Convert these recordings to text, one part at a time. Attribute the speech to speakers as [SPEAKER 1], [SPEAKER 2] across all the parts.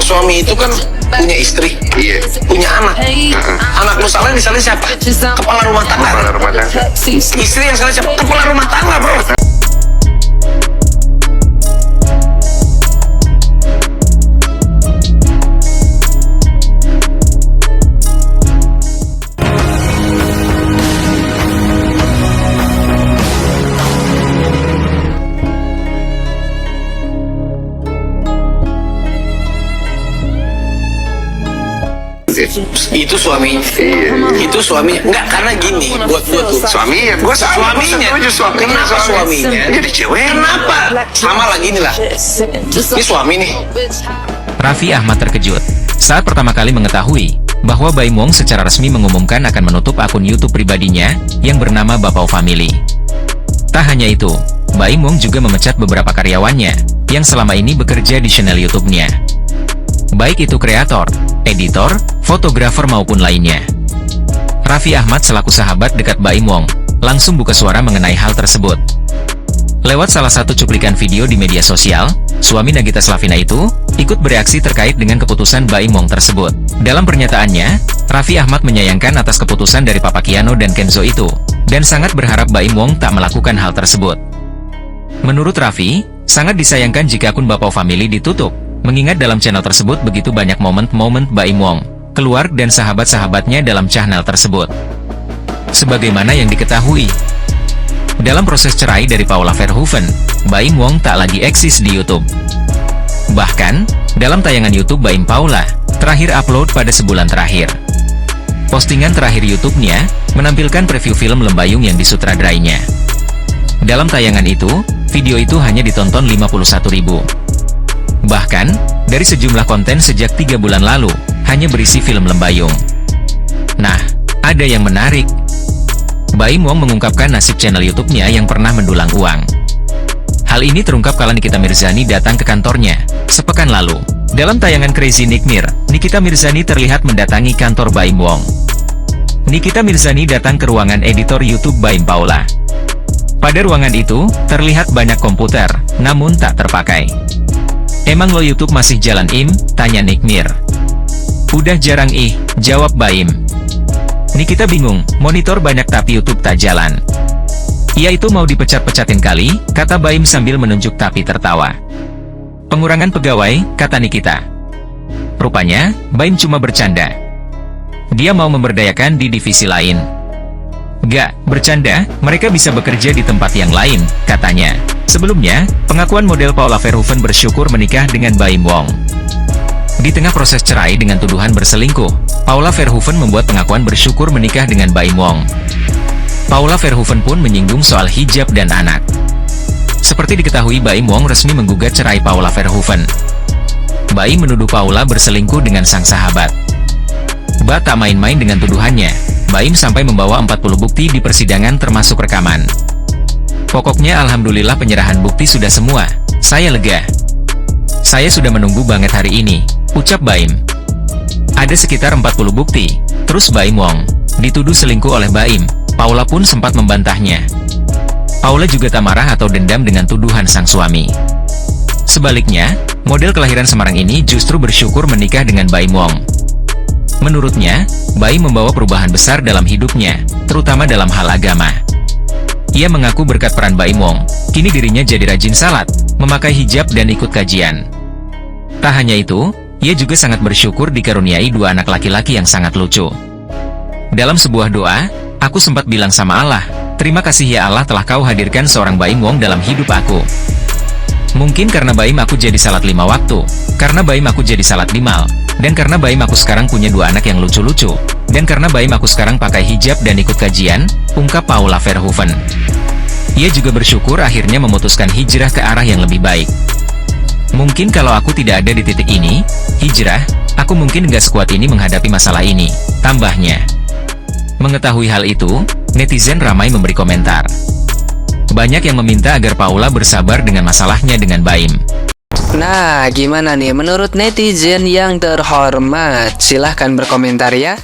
[SPEAKER 1] suami itu kan punya istri,
[SPEAKER 2] Iya.
[SPEAKER 1] punya anak. Anak lu salah misalnya siapa? Kepala rumah tangga.
[SPEAKER 2] Kepala rumah tangga.
[SPEAKER 1] Istri yang salah siapa? Kepala rumah tangga, bro. Itu suaminya.
[SPEAKER 2] Iya.
[SPEAKER 1] Itu suaminya. Enggak, karena gini, buat gua tuh.
[SPEAKER 2] Suaminya, gua
[SPEAKER 1] Suaminya. Kenapa suaminya?
[SPEAKER 2] Jadi cewek.
[SPEAKER 1] Kenapa? Sama lagi nih lah. Ini suami nih.
[SPEAKER 3] Raffi Ahmad terkejut saat pertama kali mengetahui bahwa Baim Wong secara resmi mengumumkan akan menutup akun YouTube pribadinya yang bernama Bapau Family. Tak hanya itu, Baim Wong juga memecat beberapa karyawannya yang selama ini bekerja di channel YouTube-nya. Baik itu kreator, editor, fotografer maupun lainnya. Raffi Ahmad selaku sahabat dekat Baim Wong langsung buka suara mengenai hal tersebut. Lewat salah satu cuplikan video di media sosial, suami Nagita Slavina itu ikut bereaksi terkait dengan keputusan Baim Wong tersebut. Dalam pernyataannya, Raffi Ahmad menyayangkan atas keputusan dari Papa Kiano dan Kenzo itu, dan sangat berharap Baim Wong tak melakukan hal tersebut. Menurut Raffi, sangat disayangkan jika akun Bapau Family ditutup, mengingat dalam channel tersebut begitu banyak momen-momen Baim Wong keluar dan sahabat-sahabatnya dalam channel tersebut. Sebagaimana yang diketahui, dalam proses cerai dari Paula Verhoeven, Baim Wong tak lagi eksis di YouTube. Bahkan, dalam tayangan YouTube Baim Paula, terakhir upload pada sebulan terakhir. Postingan terakhir YouTube-nya, menampilkan preview film Lembayung yang disutradarainya. Dalam tayangan itu, video itu hanya ditonton 51.000. Bahkan, dari sejumlah konten sejak 3 bulan lalu, hanya berisi film Lembayung. Nah, ada yang menarik. Baim Wong mengungkapkan nasib channel YouTube-nya yang pernah mendulang uang. Hal ini terungkap kala Nikita Mirzani datang ke kantornya sepekan lalu. Dalam tayangan Crazy Nikmir, Nikita Mirzani terlihat mendatangi kantor Baim Wong. Nikita Mirzani datang ke ruangan editor YouTube Baim Paula. Pada ruangan itu, terlihat banyak komputer, namun tak terpakai. "Emang lo YouTube masih jalan Im?" tanya Nikmir. "Udah jarang ih," jawab Baim. Nikita bingung, monitor banyak tapi YouTube tak jalan. "Ya itu mau dipecat-pecatin kali," kata Baim sambil menunjuk tapi tertawa. "Pengurangan pegawai," kata Nikita. Rupanya, Baim cuma bercanda. Dia mau memberdayakan di divisi lain. "Gak, bercanda, mereka bisa bekerja di tempat yang lain," katanya. Sebelumnya, pengakuan model Paula Verhoeven bersyukur menikah dengan Baim Wong. Di tengah proses cerai dengan tuduhan berselingkuh, Paula Verhoeven membuat pengakuan bersyukur menikah dengan Baim Wong. Paula Verhoeven pun menyinggung soal hijab dan anak. Seperti diketahui, Baim Wong resmi menggugat cerai Paula Verhoeven. Baim menuduh Paula berselingkuh dengan sang sahabat. Tak main-main dengan tuduhannya, Baim sampai membawa 40 bukti di persidangan termasuk rekaman. "Pokoknya alhamdulillah penyerahan bukti sudah semua, saya lega. Saya sudah menunggu banget hari ini," ucap Baim. Ada sekitar 40 bukti, terus Baim Wong dituduh selingkuh oleh Baim. Paula pun sempat membantahnya. Paula juga tak marah atau dendam dengan tuduhan sang suami. Sebaliknya, model kelahiran Semarang ini justru bersyukur menikah dengan Baim Wong. Menurutnya, Baim membawa perubahan besar dalam hidupnya, terutama dalam hal agama. Ia mengaku berkat peran Baim Wong, kini dirinya jadi rajin salat, memakai hijab dan ikut kajian. Tak hanya itu, ia juga sangat bersyukur dikaruniai 2 anak laki-laki yang sangat lucu. Dalam sebuah doa, "Aku sempat bilang sama Allah, terima kasih ya Allah telah kau hadirkan seorang Baim Wong dalam hidup aku. Mungkin karena Baim aku jadi salat 5 waktu, karena Baim aku jadi salat di mal, dan karena Baim aku sekarang punya 2 anak yang lucu-lucu, dan karena Baim aku sekarang pakai hijab dan ikut kajian," ungkap Paula Verhoeven. Ia juga bersyukur akhirnya memutuskan hijrah ke arah yang lebih baik. "Mungkin kalau aku tidak ada di titik ini, hijrah, aku mungkin gak sekuat ini menghadapi masalah ini," tambahnya. Mengetahui hal itu, netizen ramai memberi komentar. Banyak yang meminta agar Paula bersabar dengan masalahnya dengan Baim.
[SPEAKER 4] Nah, gimana nih menurut netizen yang terhormat? Silahkan berkomentar ya.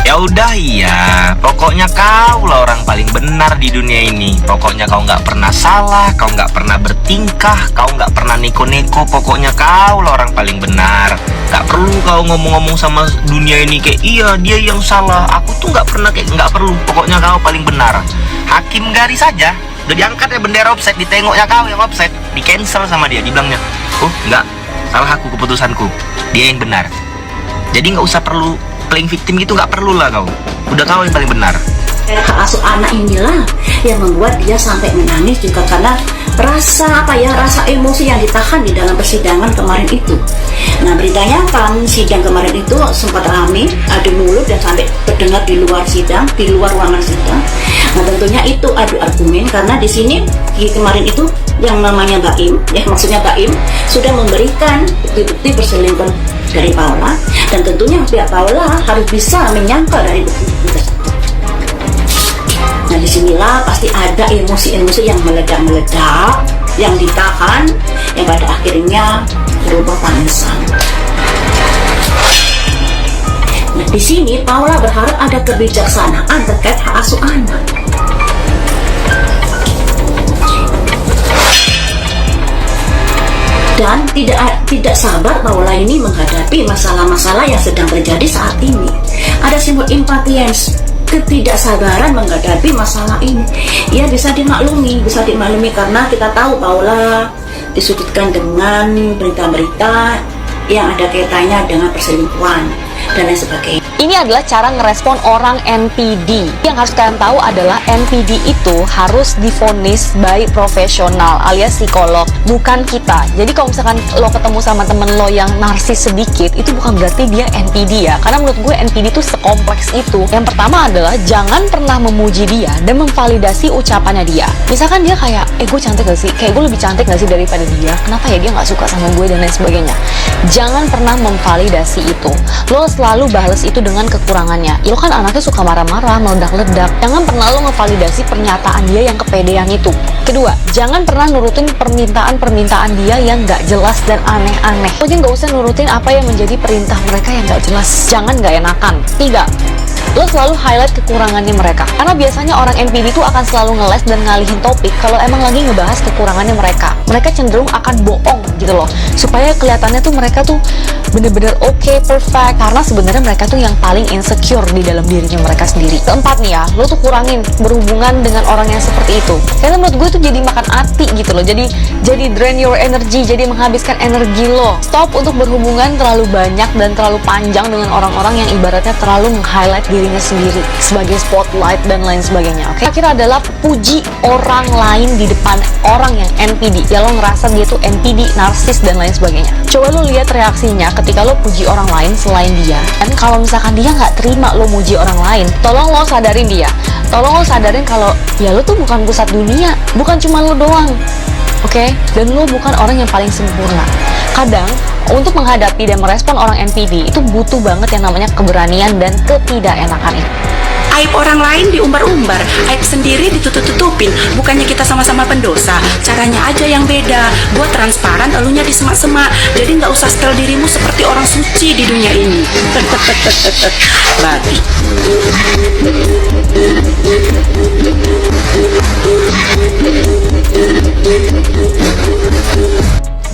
[SPEAKER 2] Ya udah iya, pokoknya kau lah orang paling benar di dunia ini. Pokoknya kau nggak pernah salah, kau nggak pernah bertingkah, kau nggak pernah neko-neko. Pokoknya kau lah orang paling benar. Gak perlu kau ngomong-ngomong sama dunia ini kayak iya dia yang salah. Aku tuh nggak pernah kayak nggak perlu. Pokoknya kau paling benar. Hakim garis saja udah diangkat ya bendera offside, ditengoknya kau yang offside, di cancel sama dia, dibilangnya, oh nggak, salah aku keputusanku, dia yang benar. Jadi nggak usah perlu playing victim gitu, nggak perlu lah kau. Udah kau yang paling benar.
[SPEAKER 5] Hak asuh anak inilah yang membuat dia sampai menangis juga karena rasa emosi yang ditahan di dalam persidangan kemarin itu. Nah, beritanya kan sidang kemarin itu sempat ramai, adu mulut dan sampai terdengar di luar sidang, di luar ruangan sidang. Nah, tentunya itu adu argumen karena di sini di kemarin itu yang namanya Baim, ya maksudnya Baim sudah memberikan bukti-bukti perselingkuhan dari Paula, dan tentunya pihak Paula harus bisa menyangkal dari bukti-bukti tersebut. Nah, disinilah pasti ada emosi-emosi yang meledak-meledak, yang ditahan, yang pada akhirnya berubah tangisan. Nah, di sini Paula berharap ada kebijaksanaan terkait hak asuh anak. Dan tidak sabar Paula ini menghadapi masalah-masalah yang sedang terjadi saat ini. Ada simbol impatience, ketidaksabaran menghadapi masalah ini. Ya bisa dimaklumi karena kita tahu Paula disudutkan dengan berita-berita yang ada kaitannya dengan perselingkuhan dan lain sebagainya.
[SPEAKER 6] Ini adalah cara ngerespon orang NPD. Yang harus kalian tahu adalah NPD itu harus divonis by profesional alias psikolog, bukan kita. Jadi kalau misalkan lo ketemu sama temen lo yang narsis sedikit, itu bukan berarti dia NPD ya. Karena menurut gue NPD itu sekompleks itu. Yang pertama adalah jangan pernah memuji dia dan memvalidasi ucapannya dia. Misalkan dia kayak, gue cantik gak sih? Kayak gue lebih cantik gak sih daripada dia? Kenapa ya dia gak suka sama gue dan lain sebagainya. Jangan pernah memvalidasi itu. Lo selalu balas itu dengan kekurangannya. Lo kan anaknya suka marah-marah, meledak-ledak. Jangan pernah lo ngevalidasi pernyataan dia yang kepedean itu. Kedua, jangan pernah nurutin permintaan dia yang gak jelas dan aneh-aneh. Pokoknya gak usah nurutin apa yang menjadi perintah mereka yang gak jelas. Jangan gak enakan. Tiga, lo selalu highlight kekurangannya mereka. Karena biasanya orang NPD itu akan selalu ngeles dan ngalihin topik kalau emang lagi ngebahas kekurangannya mereka. Mereka cenderung akan bohong gitu loh, supaya kelihatannya tuh mereka tuh bener-bener oke, perfect. Karena sebenarnya mereka tuh yang paling insecure di dalam dirinya mereka sendiri. Keempat nih ya, lo tuh kurangin berhubungan dengan orang yang seperti itu. Karena menurut gue tuh jadi makan hati gitu loh. Jadi drain your energy, jadi menghabiskan energi lo. Stop untuk berhubungan terlalu banyak dan terlalu panjang dengan orang-orang yang ibaratnya terlalu meng-highlight dirinya sendiri sebagai spotlight dan lain sebagainya. Oke, akhirnya adalah puji orang lain di depan orang yang NPD. Ya lo ngerasa dia tuh NPD, narsis dan lain sebagainya. Coba lo lihat reaksinya ketika lo puji orang lain selain dia. Dan kalau misalkan dia nggak terima lo muji orang lain, tolong lo sadarin dia. Tolong lo sadarin kalau ya lo tuh bukan pusat dunia, bukan cuma lo doang. Oke? Dan lo bukan orang yang paling sempurna. Kadang untuk menghadapi dan merespon orang NPD itu butuh banget yang namanya keberanian dan ketidakenakan itu.
[SPEAKER 7] Aib orang lain diumbar-umbar, aib sendiri ditutup-tutupin. Bukannya kita sama-sama pendosa, caranya aja yang beda. Gue transparan, elunya disemak-semak. Jadi nggak usah setel dirimu seperti orang suci di dunia ini. Babi.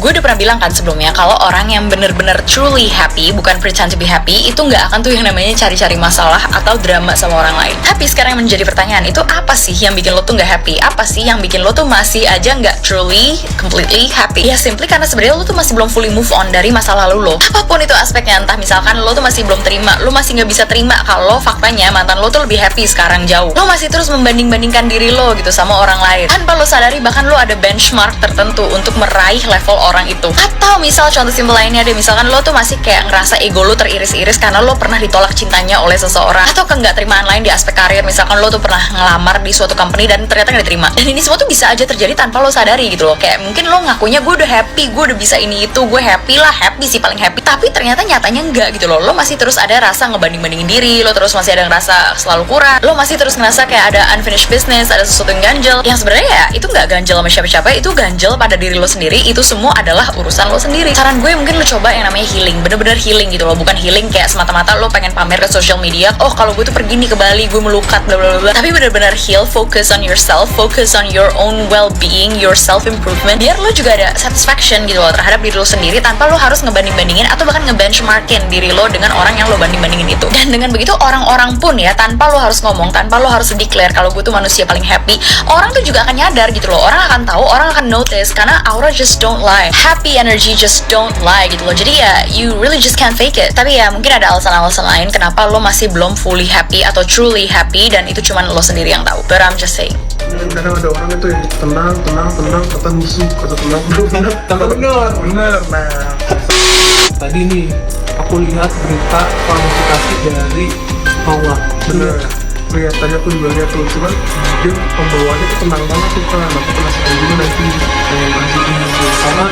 [SPEAKER 8] Gue udah pernah bilang kan sebelumnya kalau orang yang bener-bener truly happy, bukan pretend to be happy, itu nggak akan tuh yang namanya cari-cari masalah atau drama sama orang lain. Tapi sekarang yang menjadi pertanyaan, itu apa sih yang bikin lo tuh nggak happy? Apa sih yang bikin lo tuh masih aja nggak truly, completely happy? Ya simply karena sebenarnya lo tuh masih belum fully move on dari masa lalu lo. Apapun itu aspeknya, entah misalkan lo tuh masih belum terima, lo masih nggak bisa terima kalau faktanya mantan lo tuh lebih happy sekarang jauh. Lo masih terus membanding-bandingkan diri lo gitu sama orang lain. Tanpa lo sadari bahkan lo ada benchmark tertentu untuk meraih level orang itu. Atau misal contoh simpel lainnya deh, misalkan lo tuh masih kayak ngerasa ego lo teriris-iris karena lo pernah ditolak cintanya oleh seseorang, atau nggak terimaan lain di aspek karir. Misalkan lo tuh pernah ngelamar di suatu company dan ternyata nggak diterima. Dan ini semua tuh bisa aja terjadi tanpa lo sadari gitu loh. Kayak mungkin lo ngakunya gue udah happy, gue udah bisa ini itu, gue happy lah, happy sih paling happy. Tapi ternyata nyatanya enggak gitu loh. Lo masih terus ada rasa ngebanding-bandingin diri, lo terus masih ada ngerasa selalu kurang, lo masih terus ngerasa kayak ada unfinished business, ada sesuatu yang ganjel. Yang sebenarnya ya itu nggak ganjel sama siapa-siapa, itu ganjel pada diri lo sendiri. Itu semua adalah adalah urusan lo sendiri. Saran gue mungkin lo coba yang namanya healing, bener-bener healing gitu loh, bukan healing kayak semata-mata lo pengen pamer ke social media, oh kalau gue tuh pergi nih ke Bali, gue melukat bla bla bla, tapi bener-bener heal, focus on yourself, focus on your own well-being, your self-improvement, biar lo juga ada satisfaction gitu loh terhadap diri lo sendiri tanpa lo harus ngebanding-bandingin atau bahkan ngebenchmarkin diri lo dengan orang yang lo banding-bandingin itu. Dan dengan begitu orang-orang pun ya, tanpa lo harus ngomong, tanpa lo harus declare kalau gue tuh manusia paling happy, orang tuh juga akan nyadar gitu loh, orang akan tahu, orang akan notice, karena aura just don't lie, happy energy just don't lie gitu loh. Jadi ya you really just can't fake it. Tapi ya mungkin ada alasan-alasan lain kenapa lo masih belum fully happy atau truly happy, dan itu cuman lo sendiri yang tahu. But I'm just saying.
[SPEAKER 9] Kadang ada orang itu yang tenang, kata musuh, kata tenang, bener. Nah, tadi nih aku lihat berita kualifikasi dari Paula. Bener. Lihat tadi aku juga lihat tuh, cuman dia pembawaannya tuh tenang banget tuh kan. Aku penasaran juga nanti yang masih ini karena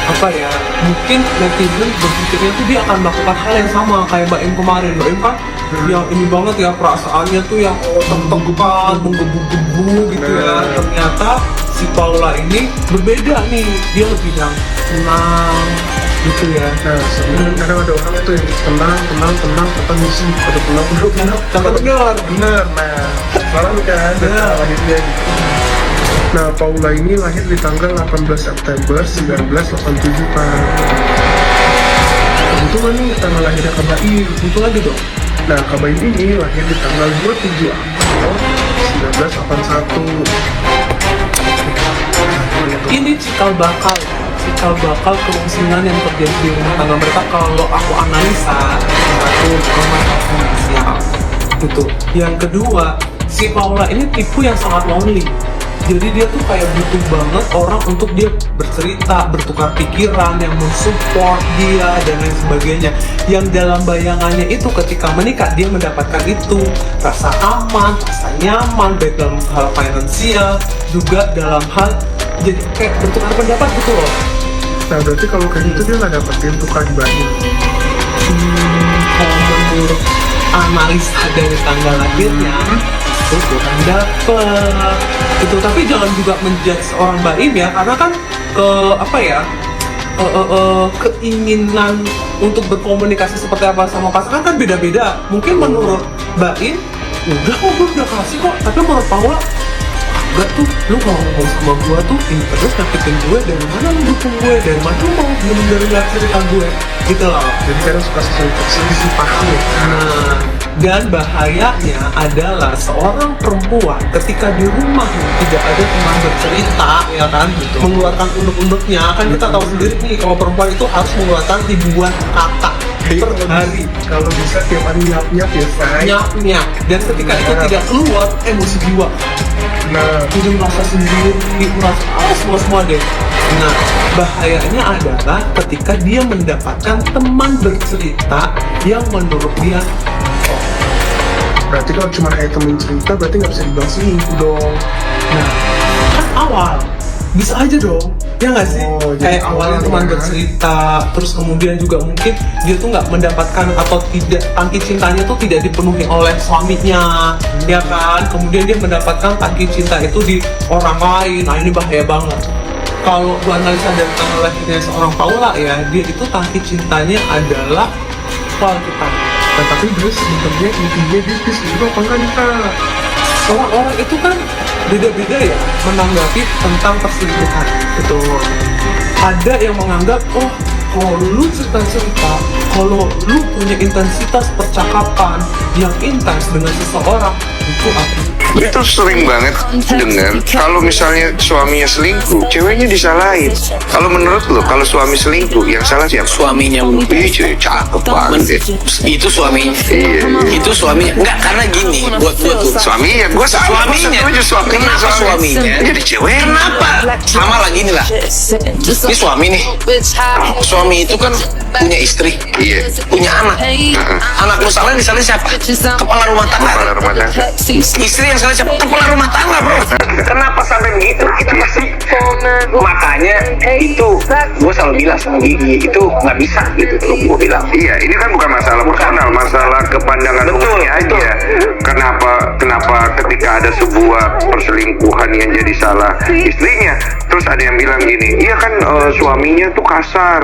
[SPEAKER 9] apa ya, mungkin netizen berpikirnya tuh dia akan melakukan hal yang sama kayak Mbak Im kemarin. Mbak Im kan yang ini banget ya, perasaannya tuh yang tertekan, menggebu-gebu gitu ya. Ternyata si Paula ini berbeda nih, dia lebih yang tenang gitu ya. Nah, sebenarnya kadang ada orang itu yang tenang, kata musuh, kata tenang, bener. Nah, sekarang kan lahirnya gitu. Nah, Paula ini lahir di tanggal 18 September 1987 kan. Kebetulan nih tanggal lahirnya Kabain, betul lagi dong. Nah, Kabain ini lahir di tanggal 27 April 1981. Ini cikal bakal kemungkinan yang terjadi di rumah tangga mereka kalau aku analisa. Satu, finansial gitu. Yang kedua, si Paula ini tipe yang sangat lonely. Jadi dia tuh kayak butuh banget orang untuk dia bercerita, bertukar pikiran, yang mensupport dia dan lain sebagainya. Yang dalam bayangannya itu ketika menikah dia mendapatkan itu, rasa aman, rasa nyaman, baik dalam hal finansial, juga dalam hal jadi kayak bertukar pendapat gitu loh. Nah berarti kalau kayak gitu dia nggak dapetin tukar banyak. Kalau menurut analisa dari tanggal lahirnya itu kurang dapet gitu. Tapi jangan juga menjudge seorang Mbak Im ya, karena kan keinginan untuk berkomunikasi seperti apa sama pasangan kan beda-beda. Mungkin menurut Mbak Im udah kasih kok, tapi menurut Paula enggak tuh, lu kalau ngomong sama gue tuh ini terus nyakitin gue, dari mana lu dukung gue, dari mana lu mau dengerin cerita gue gitu loh. Jadi kadang suka selisih paham ya. Nah, dan bahayanya adalah seorang perempuan ketika di rumah tidak ada teman bercerita ya kan, mengeluarkan unek-uneknya kan. Kita tahu sendiri nih kalau perempuan itu harus mengeluarkan ribuan kata per hari, kalau bisa tiap hari nyap-nyap ya say. Nyap-nyap, dan ketika itu tidak keluar, emosi jiwa. Nah, udah merasa sendiri, merasa semua deh. Nah, bahayanya adalah ketika dia mendapatkan teman bercerita yang menurut dia berarti kalau cuma kayak temen cerita berarti nggak bisa dibilang selingkuh dong. Nah, kan awal bisa aja dong, ya nggak sih? Kayak awalnya teman bercerita, terus kemudian juga mungkin dia tuh nggak mendapatkan atau tidak, tangki cintanya tuh tidak dipenuhi oleh suaminya, ya kan? Kemudian dia mendapatkan tangki cinta itu di orang lain. Nah ini bahaya banget. Kalau gua analisa dari tanggal lahirnya seorang Paula ya, dia itu tangki cintanya adalah quality time. Nah, tapi terus sebenarnya intinya bisnis itu apa enggak nih Kak? Orang-orang itu kan beda-beda ya menanggapi tentang perselingkuhan. Betul. Ada yang menganggap, oh kalau lu cerita-cerita, kalau lu punya intensitas percakapan yang intens dengan seseorang, itu apa?
[SPEAKER 10] Itu sering banget dengar kalau misalnya suaminya selingkuh, ceweknya disalahin. Kalau menurut lo, kalau suami selingkuh, yang salah siapa?
[SPEAKER 1] Suaminya.
[SPEAKER 10] Ih, cakep banget ya.
[SPEAKER 1] Itu suaminya.
[SPEAKER 10] Iya.
[SPEAKER 1] Itu suaminya. Enggak, karena gini, buat gue tuh.
[SPEAKER 10] Suaminya, gua
[SPEAKER 1] Suaminya. Kenapa suaminya?
[SPEAKER 10] Jadi cewek.
[SPEAKER 1] Kenapa? Sama lagi nih lah. Ini suami nih. Suami itu kan punya istri,
[SPEAKER 10] Iya.
[SPEAKER 1] punya anak. Anak lu salah, disalahin siapa? Kepala rumah tangga.
[SPEAKER 10] Kepala rumah tangga.
[SPEAKER 1] Istri yang salah siapa? Kepala rumah tangga, bro.
[SPEAKER 10] Kenapa sampai begitu? Kita masih
[SPEAKER 1] Makanya itu gue selalu bilang sama Gigi, itu nggak bisa gitu. Gue bilang.
[SPEAKER 10] Iya, ini kan bukan masalah personal, masalah kepandangan umumnya aja. Kenapa ketika ada sebuah perselingkuhan yang jadi salah istrinya, terus ada yang bilang gini, iya kan suaminya tuh kasar,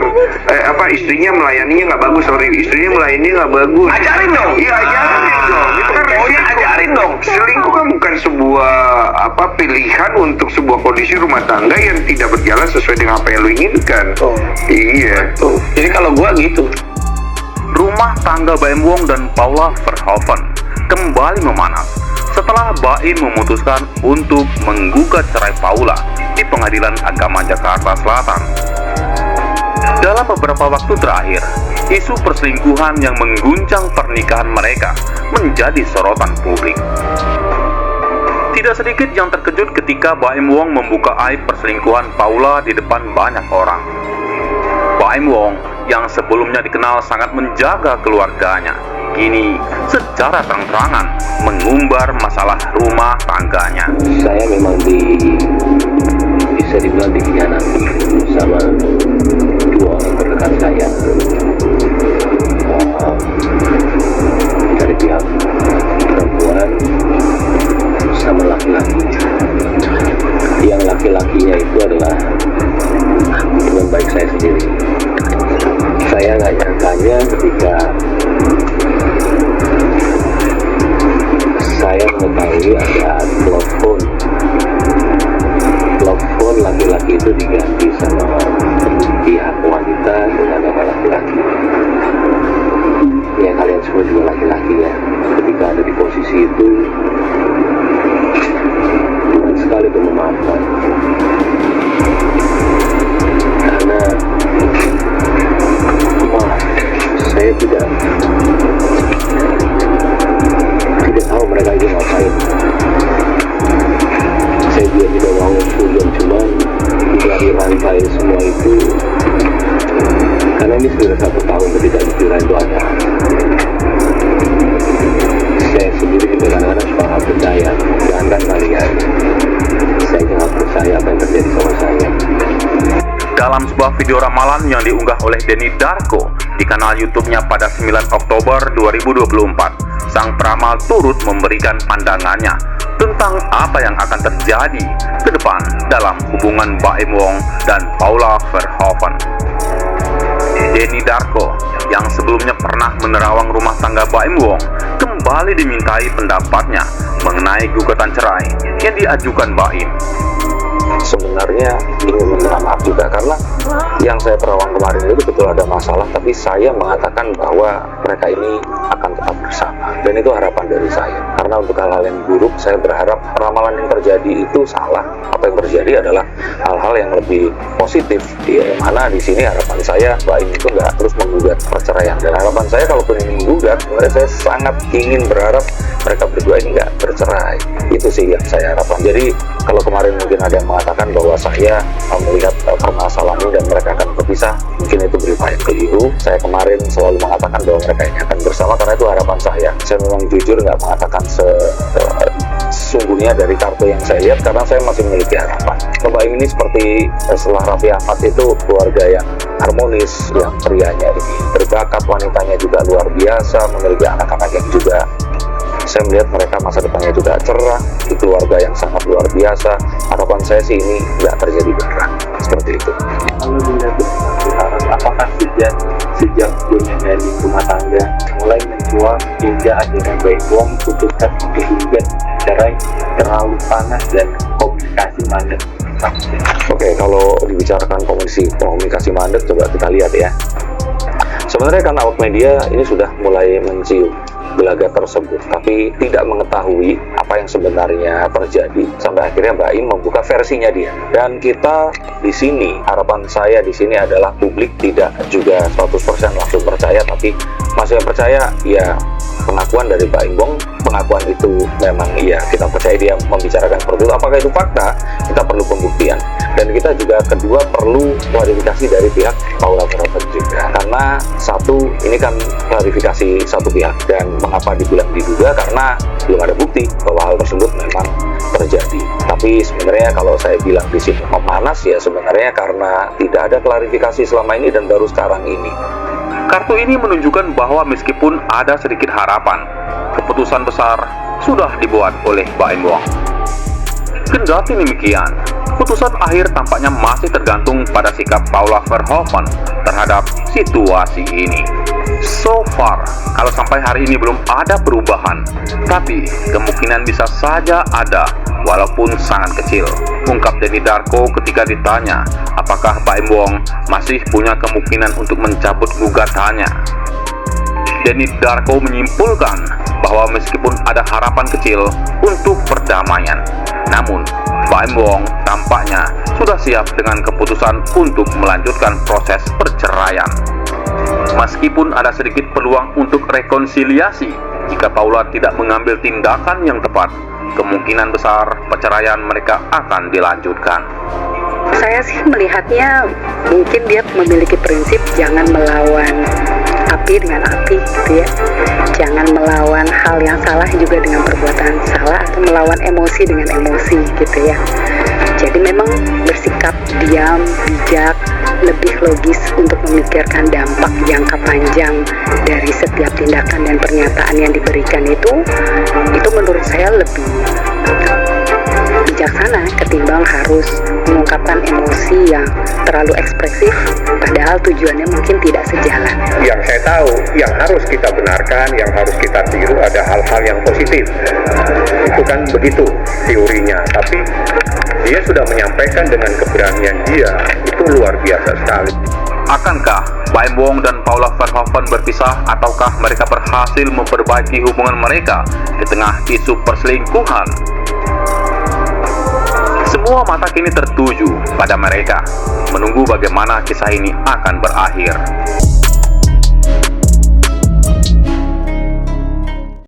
[SPEAKER 10] istrinya melayaninya nggak bagus, istrinya melayaninya nggak bagus.
[SPEAKER 1] Ajarin dong.
[SPEAKER 10] Iya, ajarin dong. Itu kan
[SPEAKER 1] pokoknya ajarin dong.
[SPEAKER 10] Selingkuh kan bukan sebuah pilihan untuk sebuah kondisi rumah tangga yang tidak berjalan sesuai dengan apa yang lu inginkan. Iya.
[SPEAKER 1] Jadi kalau gue gitu.
[SPEAKER 11] Rumah tangga Baim Wong dan Paula Verhoeven kembali memanas setelah Baim memutuskan untuk menggugat cerai Paula di Pengadilan Agama Jakarta Selatan. Dalam beberapa waktu terakhir, isu perselingkuhan yang mengguncang pernikahan mereka menjadi sorotan publik. Tidak sedikit yang terkejut ketika Baim Wong membuka aib perselingkuhan Paula di depan banyak orang. Baim Wong yang sebelumnya dikenal sangat menjaga keluarganya, kini secara terang-terangan mengumbar masalah rumah tangganya.
[SPEAKER 12] Saya memang bisa dibilang dikhianati sama dua orang terdekat saya dari pihak perempuan sama laki-lakinya. Yang laki-lakinya itu adalah teman baik saya sendiri. Saya nggak nyangkanya ketika saya mengetahui ada telepon laki-laki itu diganti sama pihak wanita dengan nama laki-laki. Ya kalian semua juga laki-laki ya. Ketika ada di posisi itu, dengan sekali itu memaafkan. Karena saya tidak tahu mereka itu ngapain. Saya juga tidak mau hujan, cuman dari rantai semua itu, karena ini sudah 1 tahun ketika dikira itu ada. Saya sendiri juga kadang-kadang suka nggak percaya, jangan kalian. Saya nggak percaya apa yang terjadi sama saya.
[SPEAKER 11] Dalam sebuah video ramalan yang diunggah oleh Denny Darko di kanal YouTube-nya pada 9 Oktober 2024, sang peramal turut memberikan pandangannya tentang apa yang akan terjadi ke depan dalam hubungan Baim Wong dan Paula Verhoeven. Denny Darko yang sebelumnya pernah menerawang rumah tangga Baim Wong kembali dimintai pendapatnya mengenai gugatan cerai yang diajukan Baim.
[SPEAKER 12] Sebenarnya ingin meminta maaf juga karena yang saya terawang kemarin itu betul ada masalah, tapi saya mengatakan bahwa mereka ini akan tetap bersama, dan itu harapan dari saya. Karena untuk hal-hal yang buruk, saya berharap ramalan yang terjadi itu salah. Apa yang terjadi adalah hal-hal yang lebih positif, di mana di sini harapan saya Baim itu nggak terus menggugat perceraian, dan harapan saya kalaupun ini menggugat, sebenarnya saya sangat ingin berharap mereka berdua ini nggak bercerai. Itu sih yang saya harapkan. Jadi kalau kemarin mungkin ada yang mengatakan bahwa saya melihat permasalahan ini dan mereka akan berpisah, mungkin itu berupaya keliru. Saya kemarin selalu mengatakan bahwa mereka ini akan bersama karena itu harapan saya. Saya memang jujur nggak mengatakan sesungguhnya dari kartu yang saya lihat, karena saya masih memiliki harapan. Baim ini seperti setelah Raffi Ahmad itu keluarga yang harmonis, yang prianya ini berbakat, wanitanya juga luar biasa, memiliki anak-anak yang juga saya melihat mereka masa depannya juga cerah, di keluarga yang sangat luar biasa. Harapan saya sih ini nggak terjadi beneran seperti itu.
[SPEAKER 13] Kalau dilihat apakah sejak dunia dari rumah tangga mulai mencuat hingga akhirnya Baim Wong putuskan untuk gugat cerai terlalu panas dan komunikasi mandek?
[SPEAKER 12] Oke, kalau dibicarakan komunikasi mandek, coba kita lihat ya. Sebenarnya kan awak media ini sudah mulai mencium gelagat tersebut, tapi tidak mengetahui apa yang sebenarnya terjadi sampai akhirnya Baim membuka versinya dia. Dan kita di sini, harapan saya di sini adalah publik tidak juga 100% langsung percaya, tapi masih percaya ya pengakuan dari Baim Wong. Pengakuan itu memang iya, kita percaya dia membicarakan seperti itu. Apakah itu fakta? Kita perlu pembuktian. Dan kita juga kedua perlu klarifikasi dari pihak Paula Verhoeven juga. Karena satu, ini kan klarifikasi satu pihak, dan mengapa dibilang diduga, karena belum ada bukti bahwa hal tersebut memang terjadi. Tapi sebenarnya kalau saya bilang di sini memanas, ya sebenarnya karena tidak ada klarifikasi selama ini dan baru sekarang ini.
[SPEAKER 11] Kartu ini menunjukkan bahwa meskipun ada sedikit harapan, keputusan besar sudah dibuat oleh Baim Wong. Kendati demikian, keputusan akhir tampaknya masih tergantung pada sikap Paula Verhoeven terhadap situasi ini. So far, kalau sampai hari ini belum ada perubahan, tapi kemungkinan bisa saja ada, walaupun sangat kecil, ungkap Denny Darko ketika ditanya apakah Baim Wong masih punya kemungkinan untuk mencabut gugatannya. Denny Darko menyimpulkan bahwa meskipun ada harapan kecil untuk perdamaian, namun Baim Wong tampaknya sudah siap dengan keputusan untuk melanjutkan proses perceraian. Meskipun ada sedikit peluang untuk rekonsiliasi jika Paula tidak mengambil tindakan yang tepat, kemungkinan besar perceraian mereka akan dilanjutkan.
[SPEAKER 14] Saya sih melihatnya mungkin dia memiliki prinsip jangan melawan api dengan api gitu ya. Jangan melawan hal yang salah juga dengan perbuatan salah, atau melawan emosi dengan emosi gitu ya. Jadi memang bersikap diam, bijak, lebih logis untuk memikirkan dampak jangka panjang dari setiap tindakan dan pernyataan yang diberikan itu menurut saya lebih bijaksana ketimbang harus mengungkapkan emosi yang terlalu ekspresif padahal tujuannya mungkin tidak sejalan.
[SPEAKER 10] Yang saya tahu, yang harus kita benarkan, yang harus kita tiru ada hal-hal yang positif. Itu kan begitu teorinya, tapi dia sudah menyampaikan dengan keberanian dia, itu luar biasa sekali.
[SPEAKER 11] Akankah Baim Wong dan Paula Verhoeven berpisah ataukah mereka berhasil memperbaiki hubungan mereka di tengah isu perselingkuhan? Semua mata kini tertuju pada mereka, menunggu bagaimana kisah ini akan berakhir.